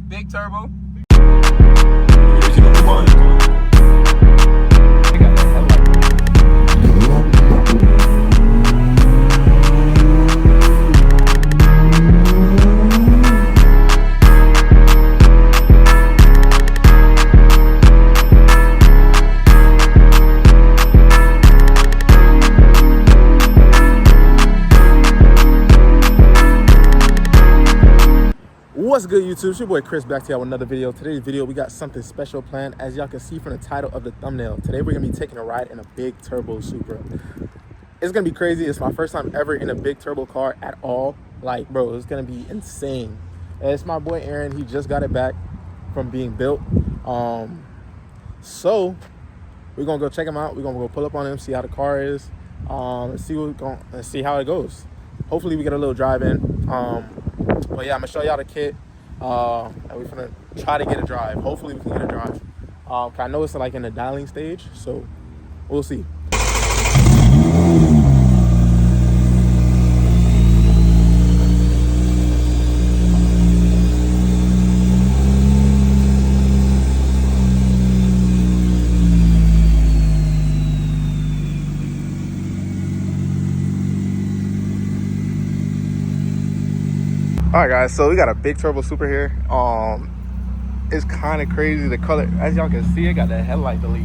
Big turbo. What's good, YouTube? It's your boy Chris back to y'all with another video. Today's video, we got something special planned. As y'all can see from the title of the thumbnail, today we're gonna be taking a ride in a big turbo Supra. It's gonna be crazy. It's my first time ever in a big turbo car at all. Like, bro, it's gonna be insane. And it's my boy Aaron. He just got it back from being built. So we're gonna go check him out. We're gonna go pull up on him, see how the car is, and see how it goes. Hopefully we get a little drive in. But yeah, I'm gonna show y'all the kit, and we're gonna try to get a drive. Hopefully we can get a drive. I know it's like in the dialing stage, so we'll see. All right, guys, so we got a big turbo Supra here. It's kind of crazy, the color. As y'all can see, it got the headlight delete.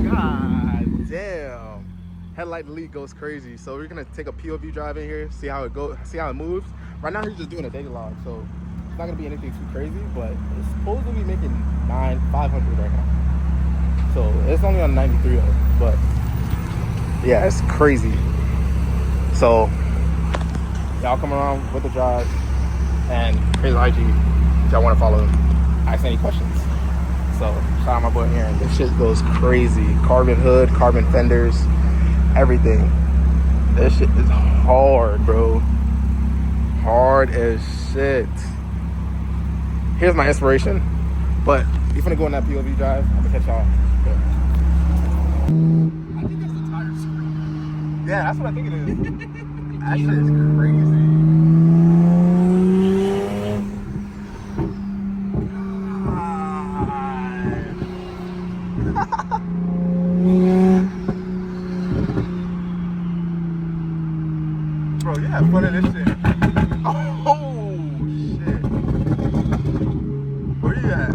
God damn, headlight delete goes crazy. So we're gonna take a POV drive in here, see how it goes, see how it moves. Right now he's just doing a daily log, so it's not gonna be anything too crazy, but it's supposed to be making 500 right now. So it's only on 93 though, but yeah, it's crazy. So y'all come around with the drive, and here's IG if y'all want to follow him, ask any questions. So shout out my boy Aaron. This shit goes crazy. Carbon hood, carbon fenders, everything. This shit is hard, bro. Hard as shit. Here's my inspiration, but you're gonna go on that POV drive. I'm gonna catch y'all. I think that's the tire screen. Yeah, that's what I think it is. That shit is crazy. Bro, you have fun in this shit. Oh, shit. Where you at?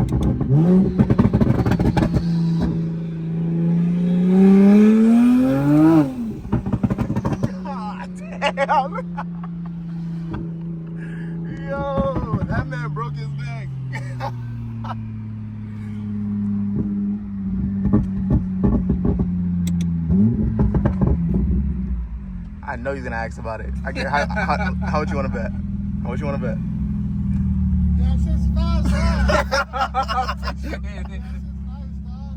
Yo, that man broke his neck. I know he's gonna ask about it. I get how would you want to bet? How would you want to bet? Yeah, shit's fast,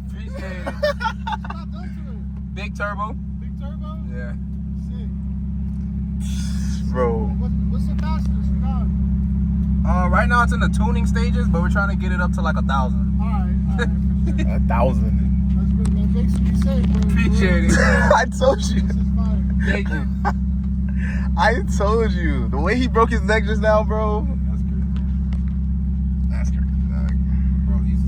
Appreciate it. Big turbo. Big turbo? Yeah. Sick. Bro. What's the fastest now? Right now it's in the tuning stages, but we're trying to get it up to like 1,000. Alright, for sure. 1,000. That's good, man. Thanks to be safe, bro. Appreciate it. I told you. This is fire. Thank you. I told you. The way he broke his neck just now, bro. That's good. That's crazy, dog. Bro, he's...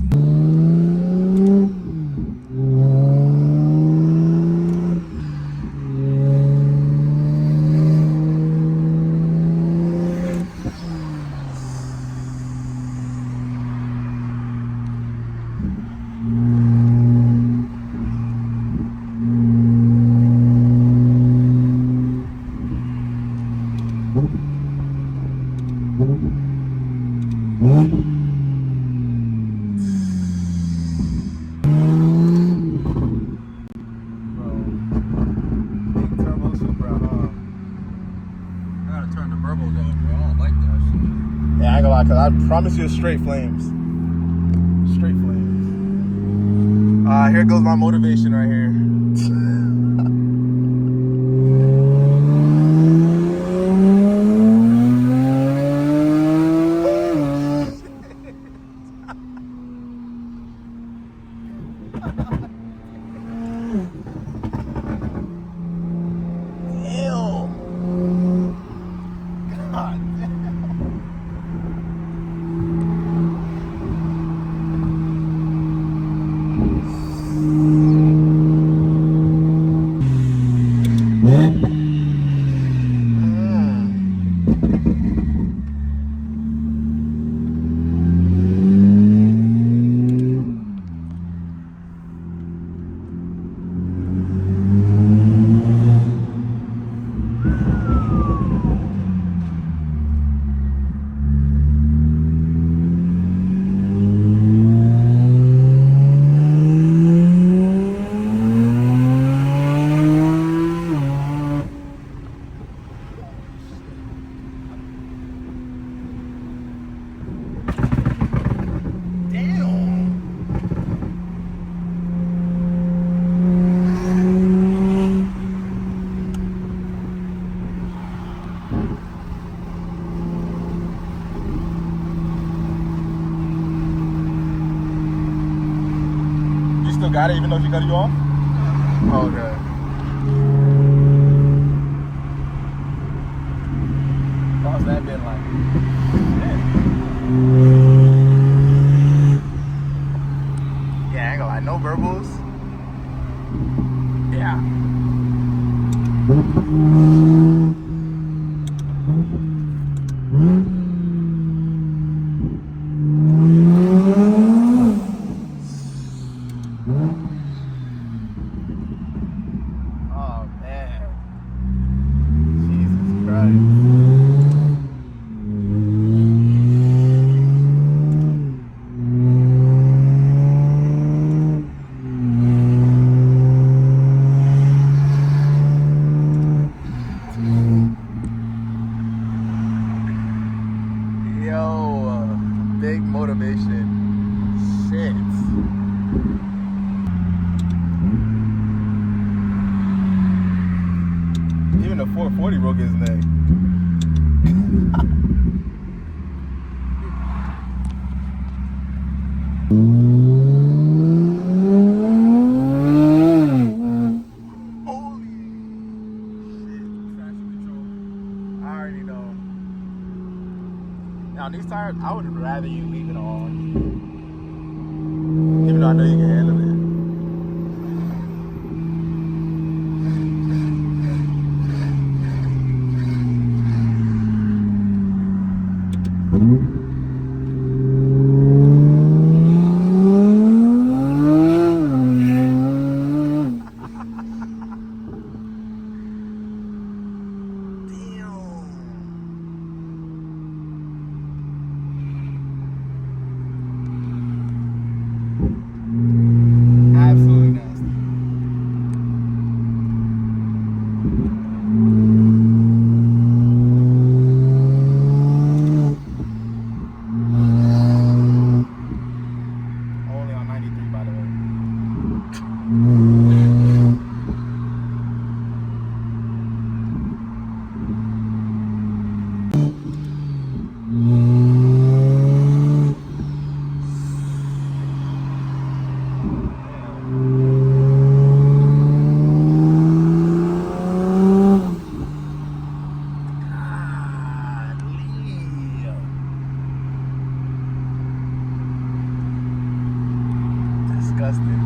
Big turbo Supra, huh? I gotta turn the turbos off, bro. I don't like that shit. Yeah, I ain't gonna lie, cause I promise you straight flames. Straight flames. Here goes my motivation right here. Ew. God damn. got it even though she cut you off? Oh, okay. How's that been like? Yeah, I ain't gonna lie, no verbals. Yeah. Oh man. Jesus Christ. Yo, big motivation. Shit. Even the 440 broke his neck. Holy shit. Traction control. I already know. Now these tires, I would rather you leave it on. Even though I know you can handle it. Absolutely nasty. Only on 93, by the way. Disgusting.